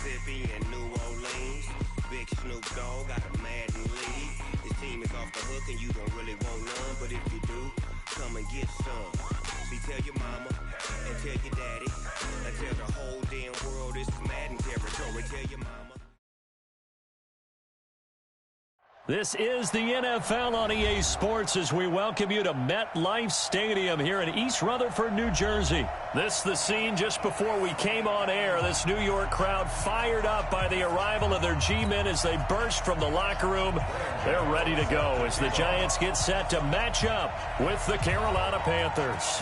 Mississippi and New Orleans. Big Snoop Dogg got a Madden lead. His team is off the hook and you don't really want none, but if you do, come and get some. See, tell your mama and tell your daddy and tell the whole damn world this is Madden territory. Tell your mama. This is the NFL on EA Sports as we welcome you to MetLife Stadium here in East Rutherford, New Jersey. This is the scene just before we came on air. This New York crowd fired up by the arrival of their G-men as they burst from the locker room. They're ready to go as the Giants get set to match up with the Carolina Panthers.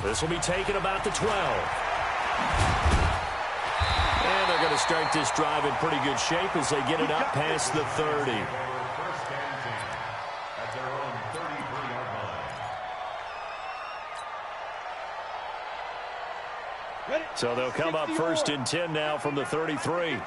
This will be taken about the 12. And they're going to start this drive in pretty good shape as they get it up past the 30. So they'll come up first and 10 now from the 33.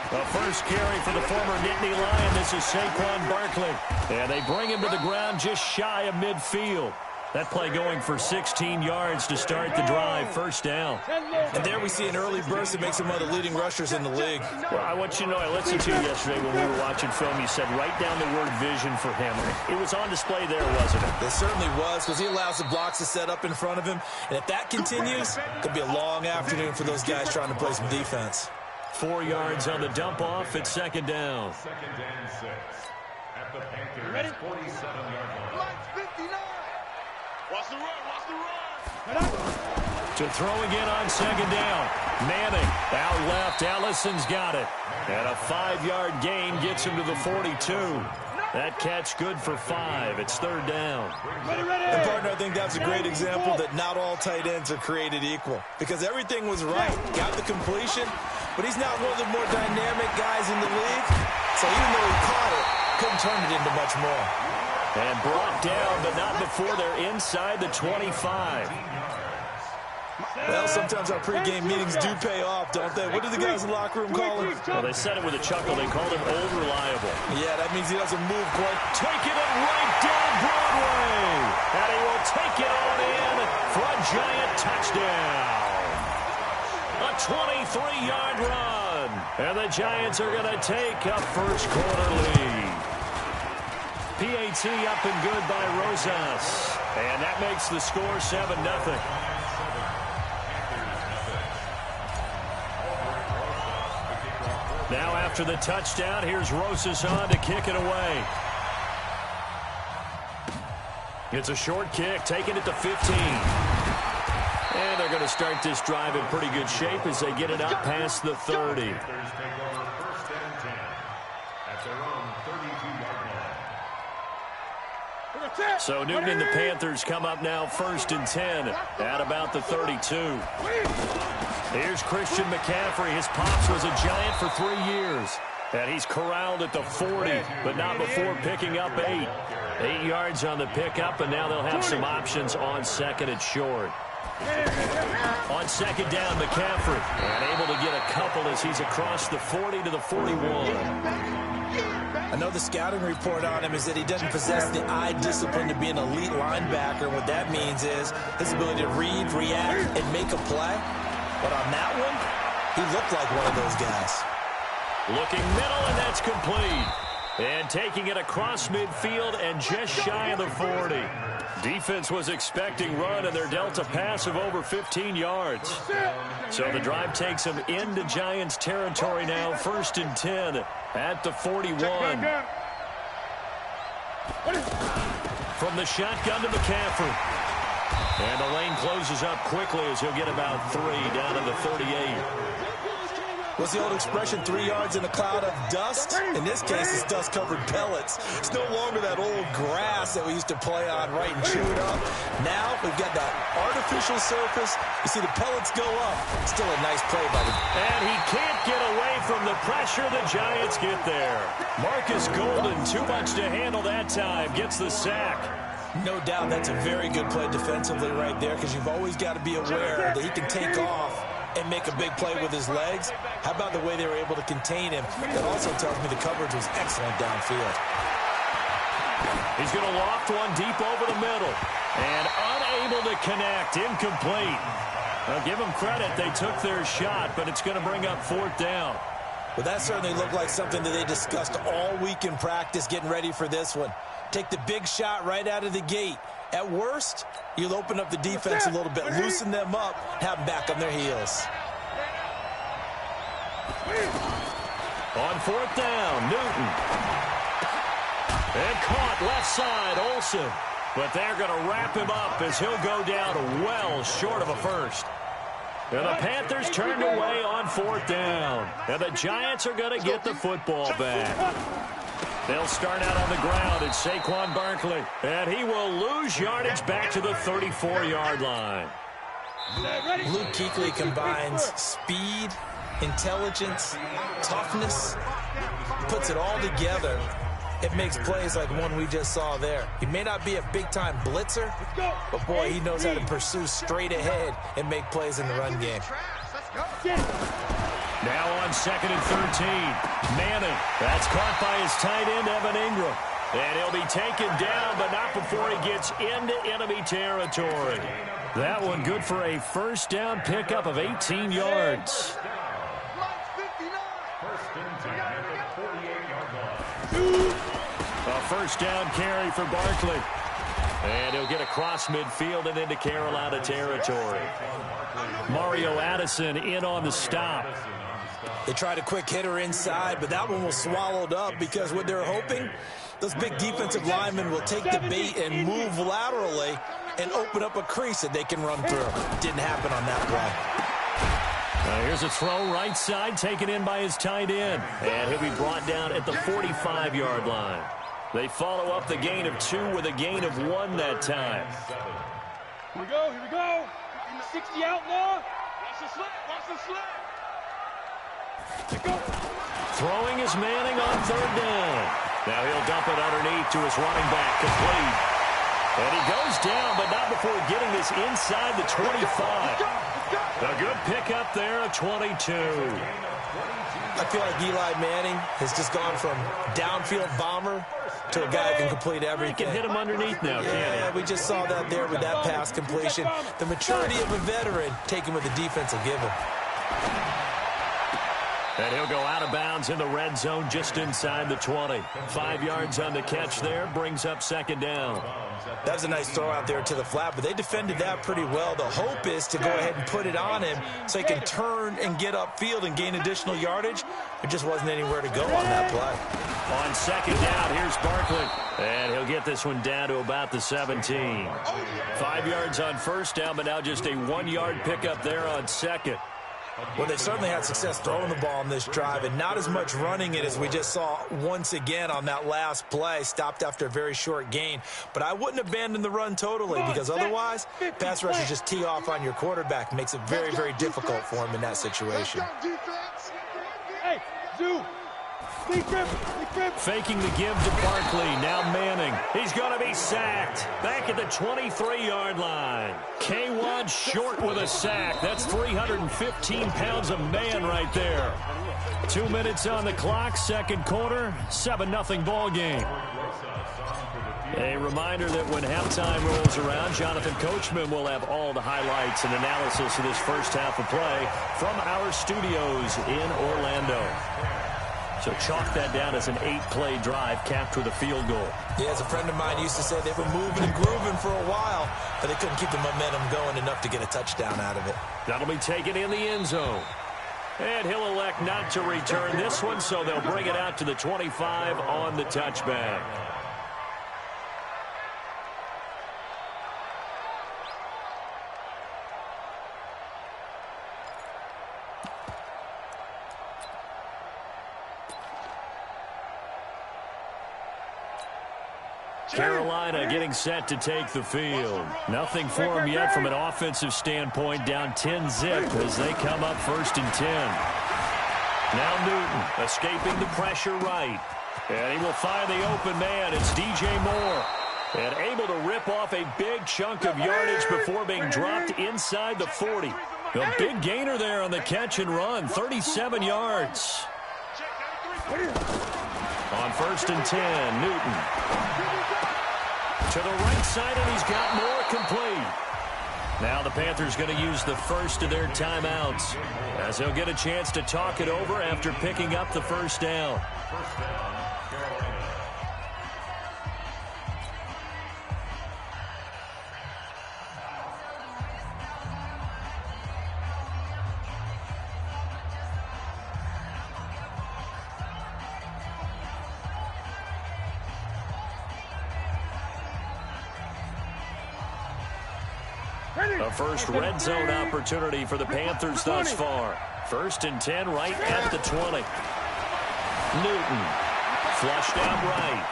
The first carry for the former Nittany Lion. This is Saquon Barkley. And they bring him to the ground just shy of midfield. That play going for 16 yards to start the drive, first down. And there we see an early burst that makes him one of the leading rushers in the league. Well, I want you to know, I listened to you yesterday when we were watching film. You said write down the word vision for him. It was on display there, wasn't it? It certainly was, because he allows the blocks to set up in front of him. And if that continues, it could be a long afternoon for those guys trying to play some defense. 4 yards on the dump off at second down. Second and 6 at the Panthers' 47-yard line. Watch the run, To throw again on second down. Manning out left. Allison's got it. And a 5-yard gain gets him to the 42. That catch good for 5. It's third down. And, partner, I think that's a great example that not all tight ends are created equal. Because everything was right. Got the completion, but he's not one of the more dynamic guys in the league. So even though he caught it, couldn't turn it into much more. And brought down, but not before they're inside the 25. Well, sometimes our pregame meetings do pay off, don't they? What do the guys in the locker room call him? Well, they said it with a chuckle. They called him old reliable. Yeah, that means he doesn't move quite. Taking it right down Broadway. And he will take it on in for a Giant touchdown. A 23-yard run. And the Giants are going to take a first quarter lead. PAT up and good by Rosas. And that makes the score 7-0. Now after the touchdown, here's Rosas on to kick it away. It's a short kick, taking it to 15. And they're going to start this drive in pretty good shape as they get it up past the 30. So Newton and the Panthers come up now first and 10 at about the 32. Here's Christian McCaffrey. His pops was a Giant for 3 years. And he's corralled at the 40, but not before picking up 8. 8 yards on the pickup, and now they'll have some options on second and short. On second down, McCaffrey. And able to get a couple as he's across the 40 to the 41. I know the scouting report on him is that he doesn't possess the eye discipline to be an elite linebacker. What that means is his ability to read, react, and make a play. But on that one, he looked like one of those guys. Looking middle, and that's complete. And taking it across midfield and just shy of the 40. Defense was expecting run, and they're dealt a pass of over 15 yards. So the drive takes them into Giants territory now, first and 10 at the 41. From the shotgun to McCaffrey. And the lane closes up quickly as he'll get about 3 down to the 38. What's the old expression, 3 yards in a cloud of dust? In this case, it's dust-covered pellets. It's no longer that old grass that we used to play on, right, and chew it up. Now we've got that artificial surface. You see the pellets go up. Still a nice play by the... And he can't get away from the pressure. The Giants get there. Marcus Golden, too much to handle that time, gets the sack. No doubt that's a very good play defensively right there, because you've always got to be aware that he can take off and make a big play with his legs. How about the way they were able to contain him? That also tells me the coverage was excellent downfield. He's going to loft one deep over the middle. And unable to connect. Incomplete. I'll give them credit. They took their shot, but it's going to bring up 4th down. Well, that certainly looked like something that they discussed all week in practice getting ready for this one. Take the big shot right out of the gate. At worst, you'll open up the defense a little bit, loosen them up, have them back on their heels. On 4th down, Newton. And caught left side, Olsen. But they're going to wrap him up as he'll go down well short of a first. And the Panthers turned away on 4th down. And the Giants are going to get the football back. They'll start out on the ground. It's Saquon Barkley. And he will lose yardage back to the 34-yard line. Luke Kuechly combines speed, intelligence, toughness, puts it all together. It makes plays like one we just saw there. He may not be a big-time blitzer, but, boy, he knows how to pursue straight ahead and make plays in the run game. Now on 2nd and 13. Manning. That's caught by his tight end, Evan Ingram. And he'll be taken down, but not before he gets into enemy territory. That one good for a 1st down pickup of 18 yards. A 1st down carry for Barkley. And he'll get across midfield and into Carolina territory. Mario Addison in on the stop. They tried a quick hitter inside, but that one was swallowed up because what they're hoping, those big defensive linemen will take the bait and move laterally and open up a crease that they can run through. Didn't happen on that play. Here's a throw right side taken in by his tight end. And he'll be brought down at the 45-yard line. They follow up the gain of 2 with a gain of 1 that time. Here we go, here we go. 60 outlaw. Watch the slip, watch the slip. Throwing is Manning on 3rd down. Now he'll dump it underneath to his running back, complete. And he goes down, but not before getting this inside the 25. A good pickup there, a 22. I feel like Eli Manning has just gone from downfield bomber to a guy who can complete everything. He can hit him underneath now, yeah, we just saw that there with that pass completion. The maturity of a veteran taken with the defense will give him. And he'll go out of bounds in the red zone just inside the 20. 5 yards on the catch there, brings up 2nd down. That was a nice throw out there to the flat, but they defended that pretty well. The hope is to go ahead and put it on him so he can turn and get upfield and gain additional yardage. There just wasn't anywhere to go on that play. On 2nd down, here's Barkley. And he'll get this one down to about the 17. 5 yards on 1st down, but now just a 1-yard pickup there on 2nd. Well, they certainly had success throwing the ball in this drive, and not as much running it as we just saw once again on that last play. Stopped after a very short gain. But I wouldn't abandon the run totally, because otherwise, pass rushers just tee off on your quarterback. Makes it very, very difficult for him in that situation. Hey, Zoo. Faking the give to Barkley. Now Manning. He's going to be sacked. Back at the 23-yard line. K1 short with a sack. That's 315 pounds of man right there. 2 minutes on the clock. 2nd quarter. 7-0 ball game. A reminder that when halftime rolls around, Jonathan Coachman will have all the highlights and analysis of this first half of play from our studios in Orlando. So chalk that down as an 8-play drive capped with a field goal. Yeah, as a friend of mine used to say, they were moving and grooving for a while, but they couldn't keep the momentum going enough to get a touchdown out of it. That'll be taken in the end zone. And he'll elect not to return this one, so they'll bring it out to the 25 on the touchback. Carolina getting set to take the field. Nothing for them yet from an offensive standpoint, down 10-zip as they come up 1st and 10. Now Newton escaping the pressure right. And he will find the open man. It's DJ Moore. And able to rip off a big chunk of yardage before being dropped inside the 40. A big gainer there on the catch and run, 37 yards. On 1st and 10, Newton. To the right side, and he's got more complete. Now the Panthers going to use the first of their timeouts, as they'll get a chance to talk it over after picking up the first down. A first red zone opportunity for the Panthers thus far. 1st and 10 right at the 20. Newton flushed out right.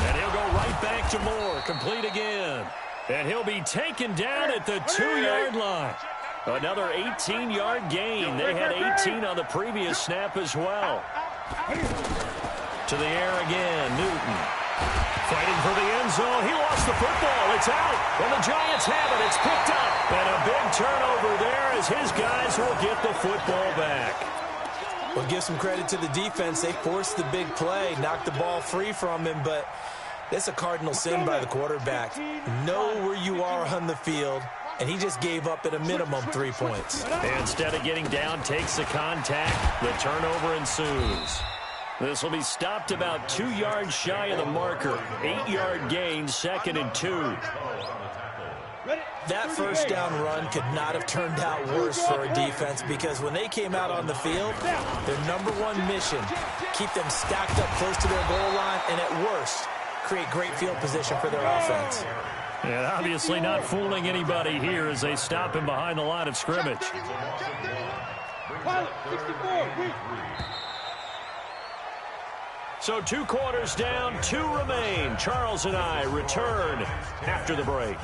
And he'll go right back to Moore. Complete again. And he'll be taken down at the 2-yard line. Another 18-yard gain. They had 18 on the previous snap as well. To the air again, Newton. Fighting for the end zone. He lost the football. It's out. And the Giants have it. It's picked up. And a big turnover there as his guys will get the football back. Well, give some credit to the defense. They forced the big play, knocked the ball free from him, but it's a cardinal sin by the quarterback. Know where you are on the field, and he just gave up at a minimum 3 points. Instead of getting down, takes the contact. The turnover ensues. This will be stopped about 2 yards shy of the marker. 8-yard gain, 2nd and 2. That first down run could not have turned out worse for a defense, because when they came out on the field, their #1 mission, keep them stacked up close to their goal line, and at worst, create great field position for their offense. And obviously not fooling anybody here as they stop him behind the line of scrimmage. So 2 quarters down, 2 remain. Charles and I return after the break.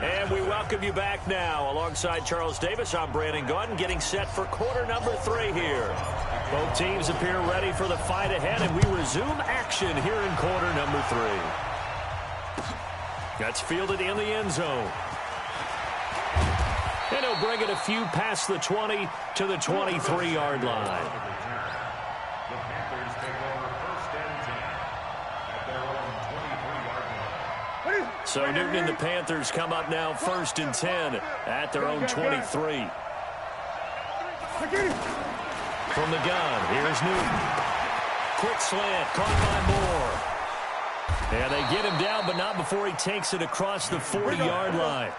And we welcome you back now. Alongside Charles Davis, I'm Brandon Gaudin, getting set for quarter number 3 here. Both teams appear ready for the fight ahead, and we resume action here in quarter number 3. That's fielded in the end zone. And he'll bring it a few past the 20 to the 23-yard line. So Newton and the Panthers come up now 1st and 10 at their own 23. From the gun, here's Newton. Quick slant, caught by Moore. And they get him down, but not before he takes it across the 40-yard line.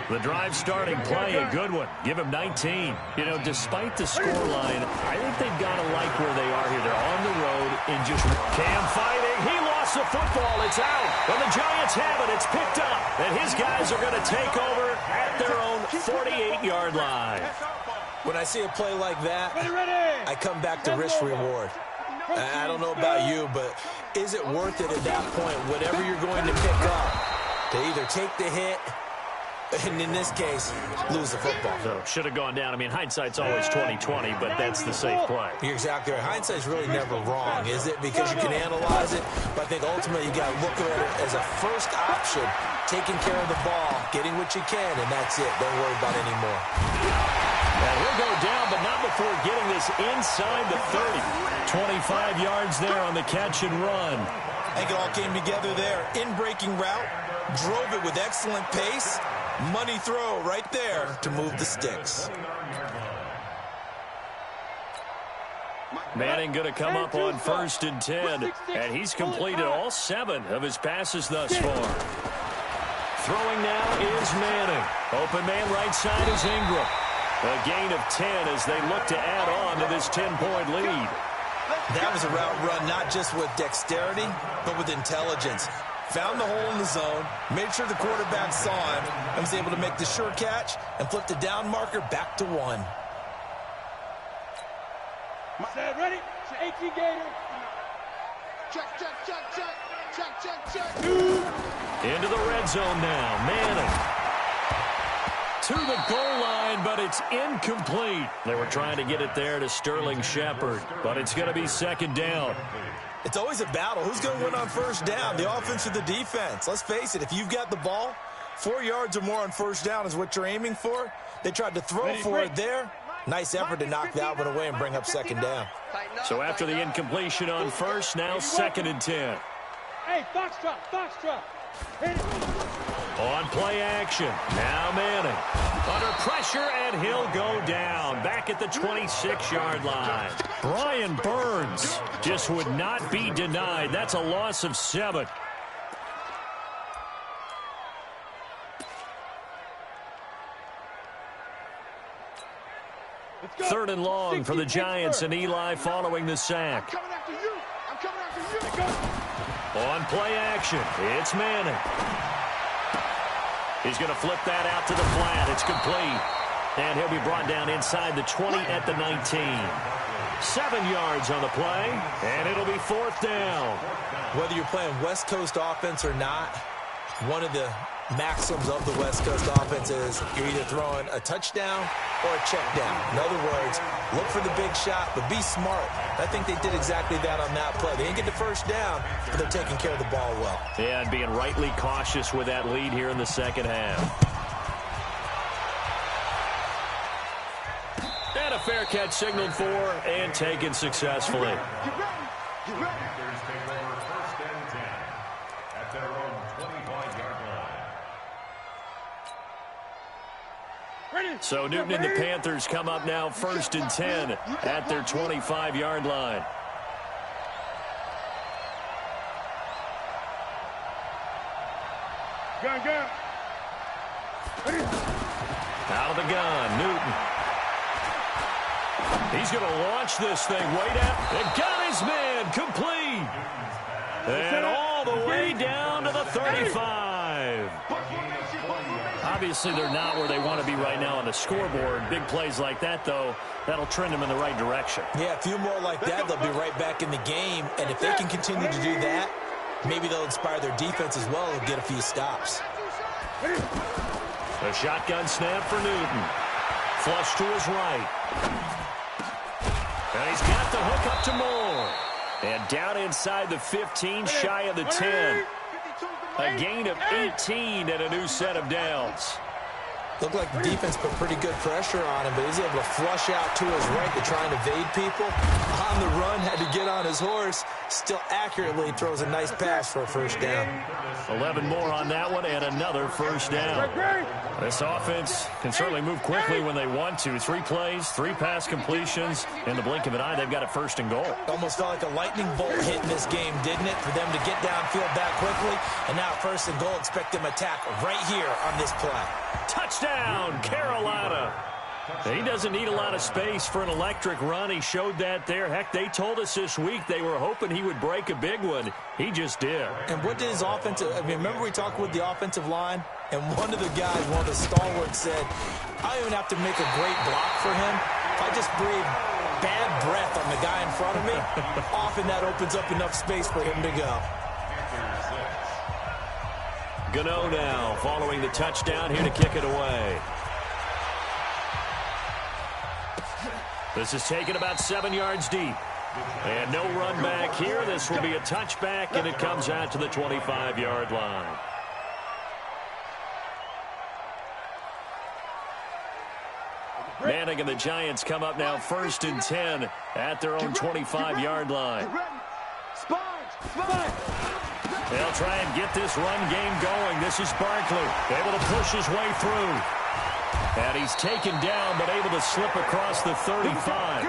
The drive starting play, a good one. Give him 19. You know, despite the scoreline, I think they've got to like where they are here. They're on the road and just Cam fighting. He lost the football. It's out. And the Giants have it. It's picked up. And his guys are going to take over at their own 48-yard line. When I see a play like that, I come back to risk-reward. I don't know about you, but is it worth it at that point, whatever you're going to pick up, to either take the hit, and in this case, lose the football? So, should have gone down. I mean, hindsight's always 20/20, but that's the safe play. You're exactly right. Hindsight's really never wrong, is it? Because you can analyze it, but I think ultimately you got to look at it as a first option, taking care of the ball, getting what you can, and that's it. Don't worry about any more. And he'll go down, but not before getting this inside the 30. 25 yards there on the catch and run. I think it all came together there. In-breaking route, drove it with excellent pace. Money throw right there to move the sticks. Manning going to come up on 1st and 10, and he's completed all 7 of his passes thus far. Throwing now is Manning. Open man right side is Ingram. A gain of 10 as they look to add on to this 10-point lead. That was a route run not just with dexterity, but with intelligence. Found the hole in the zone, made sure the quarterback saw him, and was able to make the sure catch and flip the down marker back to 1. Ready? 18 Gator. Check. Into the red zone now. Manning to the goal line, but it's incomplete. They were trying to get it there to Sterling Shepard, but it's going to be 2nd down. It's always a battle. Who's going to win on 1st down, the offense or the defense? Let's face it, if you've got the ball, 4 yards or more on 1st down is what you're aiming for. They tried to throw for it there. Nice effort to knock that one away and bring up 2nd down. So after the incompletion on 1st, now 2nd and 10. Hey, Foxtrot. On play action. Now Manning. Under pressure, and he'll go down. Back at the 26-yard line. Brian Burns just would not be denied. That's a loss of 7. Third and long for the Giants, and Eli following the sack. On play action, it's Manning. He's going to flip that out to the flat. It's complete. And he'll be brought down inside the 20 at the 19. 7 yards on the play, and it'll be 4th down. Whether you're playing West Coast offense or not, one of the maxims of the West Coast offense is you're either throwing a touchdown or a check down. In other words, look for the big shot, but be smart. I think they did exactly that on that play. They didn't get the first down, but they're taking care of the ball well. Yeah, and being rightly cautious with that lead here in the second half. And a fair catch signaled for and taken successfully. Panthers take over 1st and 10 at their own 25-yard line. So Newton and the Panthers come up now 1st and 10 at their 25-yard line. Gun. Out of the gun, Newton. He's going to launch this thing way down. And got his man complete. And all the way down to the 35. Obviously, they're not where they want to be right now on the scoreboard. Big plays like that, though, that'll trend them in the right direction. Yeah, a few more like that, they'll be right back in the game. And if they can continue to do that, maybe they'll inspire their defense as well and get a few stops. A shotgun snap for Newton. Flush to his right. And he's got the hook up to Moore. And down inside the 15, shy of the 10. A gain of 18 and a new set of downs. Looked like the defense put pretty good pressure on him, but he's able to flush out to his right to try and evade people. On the run, had to get on his horse. Still accurately throws a nice pass for a first down. 11 more on that one and another first down. This offense can certainly move quickly when they want to. 3 plays, 3 pass completions. In the blink of an eye, they've got it 1st and goal. Almost felt like a lightning bolt hit in this game, didn't it? For them to get downfield that quickly. And now 1st and goal, expect them to attack right here on this play. Touchdown, Carolina. He doesn't need a lot of space for an electric run. He showed that there. Heck, they told us this week they were hoping he would break a big one. He just did. And what did his offensive... I mean, remember we talked with the offensive line? And one of the guys, one of the stalwarts said, I don't even have to make a great block for him. If I just breathe bad breath on the guy in front of me, often that opens up enough space for him to go. Gano now following the touchdown here to kick it away. This is taken about 7 yards deep. And no run back here. This will be a touchback, and it comes out to the 25-yard line. Manning and the Giants come up now 1st and 10 at their own 25-yard line. They'll try and get this run game going. This is Barkley, able to push his way through. And he's taken down, but able to slip across the 35.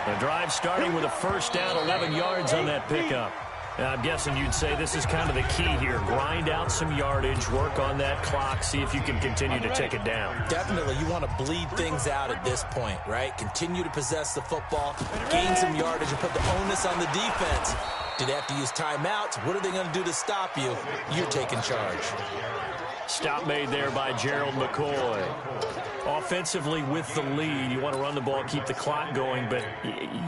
The drive starting with a first down, 11 yards on that pickup. I'm guessing you'd say this is kind of the key here. Grind out some yardage, work on that clock, see if you can continue to tick it down. Definitely, you want to bleed things out at this point, right? Continue to possess the football, gain some yardage, and put the onus on the defense. Do they have to use timeouts? What are they going to do to stop you? You're taking charge. Stop made there by Gerald McCoy. Offensively with the lead, you want to run the ball, keep the clock going, but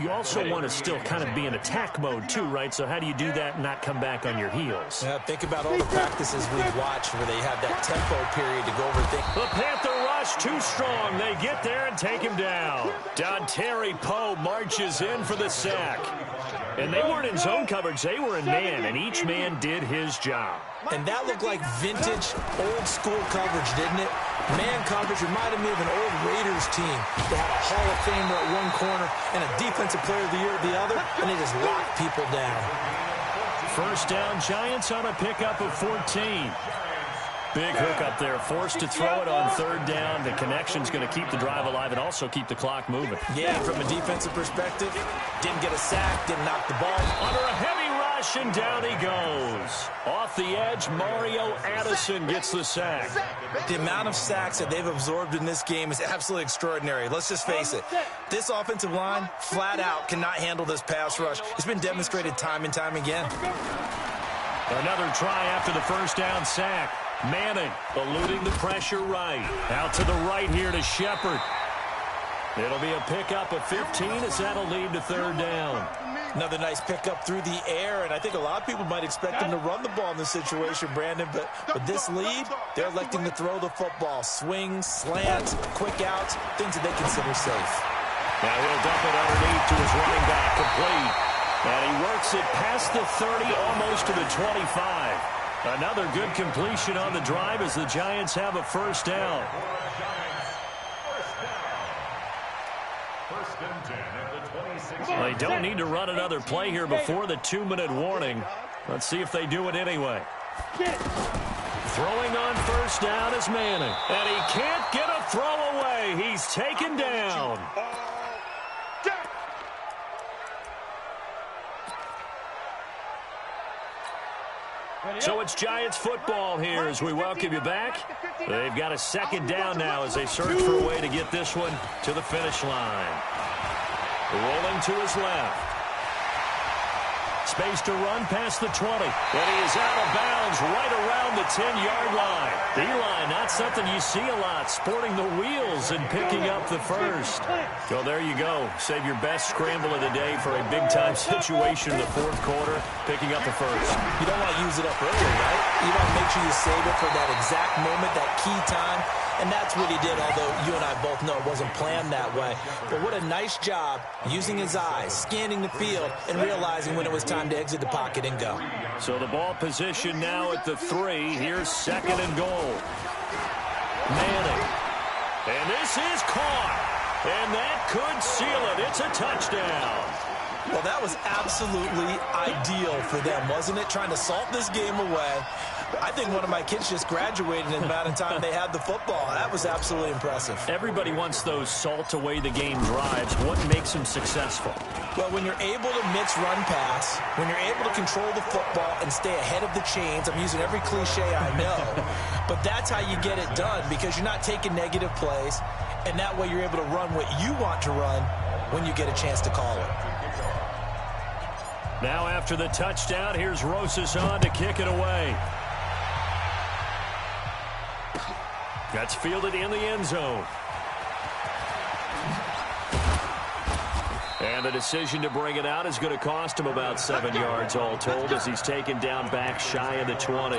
you also want to still kind of be in attack mode too, right? So how do you do that and not come back on your heels? Yeah, think about all the practices we've watched where they have that tempo period to go over things. The Panther rush too strong. They get there and take him down. Dontari Poe marches in for the sack. And they weren't in zone coverage. They were in man, and each man did his job. And that looked like vintage, old-school coverage, didn't it? Man coverage reminded me of an old Raiders team. They had a Hall of Famer at one corner and a Defensive Player of the Year at the other, and they just locked people down. first down, Giants on a pickup of 14. Big hook up there, forced to throw it on third down. The connection's going to keep the drive alive and also keep the clock moving. Yeah, from a defensive perspective, didn't get a sack, didn't knock the ball. Under a heavy rush, and down he goes. Off the edge, Mario Addison gets the sack. The amount of sacks that they've absorbed in this game is absolutely extraordinary. Let's just face it. This offensive line, flat out, cannot handle this pass rush. It's been demonstrated time and time again. Another try after the first down sack. Manning eluding the pressure right. Out to the right here to Shepard. It'll be a pickup of 15 as that'll lead to third down. Another nice pickup through the air, and I think a lot of people might expect them to run the ball in this situation, Brandon, but with this lead, they're electing to throw the football. Swings, slants, quick outs, things that they consider safe. Now he'll dump it underneath to his running back, complete. And he works it past the 30, almost to the 25. Another good completion on the drive as the Giants have a first down. They don't need to run another play here before the 2-minute warning. Let's see if they do it anyway. Throwing on first down is Manning. And he can't get a throw away. He's taken down. So it's Giants football here as we welcome you back. They've got a second down now as they search for a way to get this one to the finish line. Rolling to his left. Space to run past the 20. And he is out of bounds right around the 10-yard line. Eli, not something you see a lot, sporting the wheels and picking up the first. So there you go. Save your best scramble of the day for a big-time situation in the fourth quarter, picking up the first. You don't want to use it up early, right? You want to make sure you save it for that exact moment, that key time. And that's what he did, although you and I both know it wasn't planned that way. But what a nice job using his eyes, scanning the field, and realizing when it was time to exit the pocket and go. So the ball position now at the 3. Here's second and goal. Manning. And this is caught. And that could seal it. It's a touchdown. Well, that was absolutely ideal for them, wasn't it? Trying to salt this game away. I think one of my kids just graduated in the amount of time they had the football. That was absolutely impressive. Everybody wants those salt away the game drives. What makes them successful? Well, when you're able to mix run pass, when you're able to control the football and stay ahead of the chains, I'm using every cliche I know, but that's how you get it done because you're not taking negative plays, and that way you're able to run what you want to run when you get a chance to call it. Now after the touchdown, here's Rosas on to kick it away. That's fielded in the end zone. And the decision to bring it out is going to cost him about 7 yards all told as he's taken down back shy of the 20.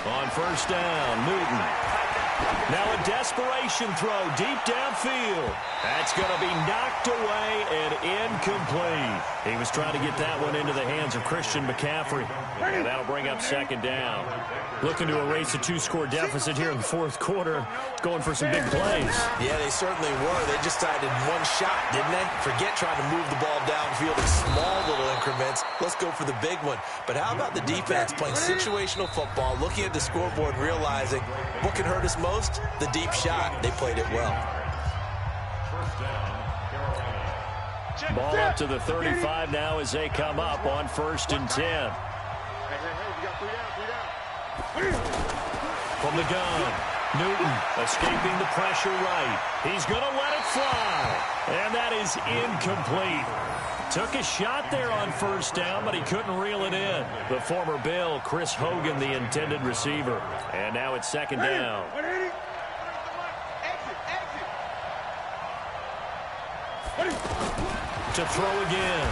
On first down, Newton. Now a desperation throw deep downfield. That's going to be knocked away and incomplete. He was trying to get that one into the hands of Christian McCaffrey. And that'll bring up second down. Looking to erase a 2-score deficit here in the fourth quarter. Going for some big plays. Yeah, they certainly were. They just decided one shot, didn't they? Forget trying to move the ball downfield in small little increments. Let's go for the big one. But how about the defense playing situational football, looking at the scoreboard, realizing what can hurt us most? The deep shot. They played it well. Ball up to the 35 now as they come up on 1st and 10. From the gun, Newton escaping the pressure right. He's going to let it fly. And that is incomplete. Took a shot there on first down, but he couldn't reel it in. The former Bill, Chris Hogan, the intended receiver. And now it's second down. To throw again.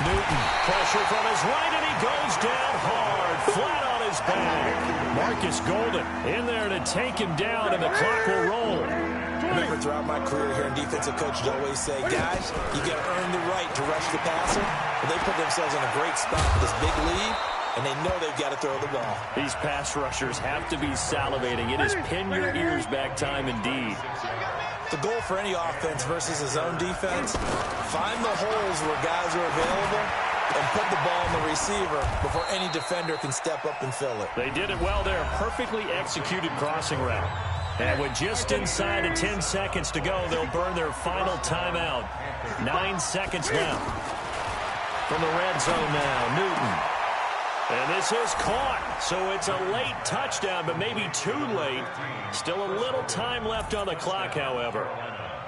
Newton, pressure from his right, and he goes down hard, flat on his back. Marcus Golden in there to take him down, and the clock will roll. Remember, throughout my career here in defensive coaches always say, guys, you got to earn the right to rush the passer. Well, they put themselves in a great spot with this big lead. and they know they've got to throw the ball. These pass rushers have to be salivating. It is pin your ears back time indeed. The goal for any offense versus his own defense, find the holes where guys are available and put the ball on the receiver before any defender can step up and fill it. They did it well there. Perfectly executed crossing route. And with just inside of 10 seconds to go, they'll burn their final timeout. 9 seconds left. From the red zone now, Newton. And this is caught. So it's a late touchdown, but maybe too late. Still a little time left on the clock, however.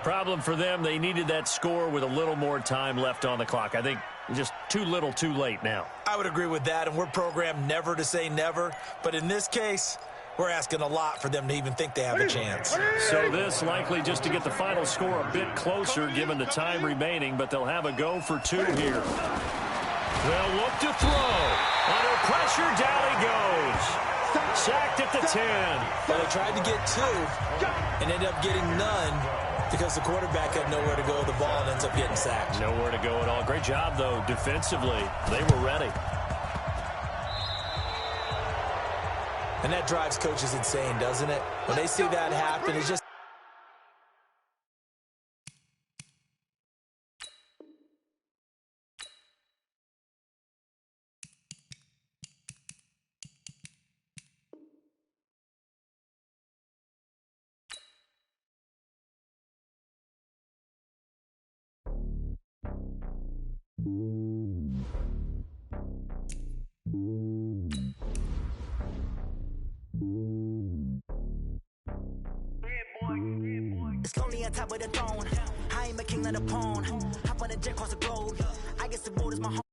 Problem for them, they needed that score with a little more time left on the clock. I think just too little, too late now. I would agree with that, and we're programmed never to say never. But in this case, we're asking a lot for them to even think they have a chance. So this likely just to get the final score a bit closer given the time remaining, but they'll have a go for 2 here. They'll look to throw. Under pressure, down he goes. Sacked at the 10. Well, they tried to get 2 and ended up getting none because the quarterback had nowhere to go with the ball and ends up getting sacked. Nowhere to go at all. Great job, though, defensively. They were ready. And that drives coaches insane, doesn't it? When they see that happen, it's just... It's lonely on top of the throne. I ain't a king of the pawn. Hop on a jet across the globe. I guess the world is my home.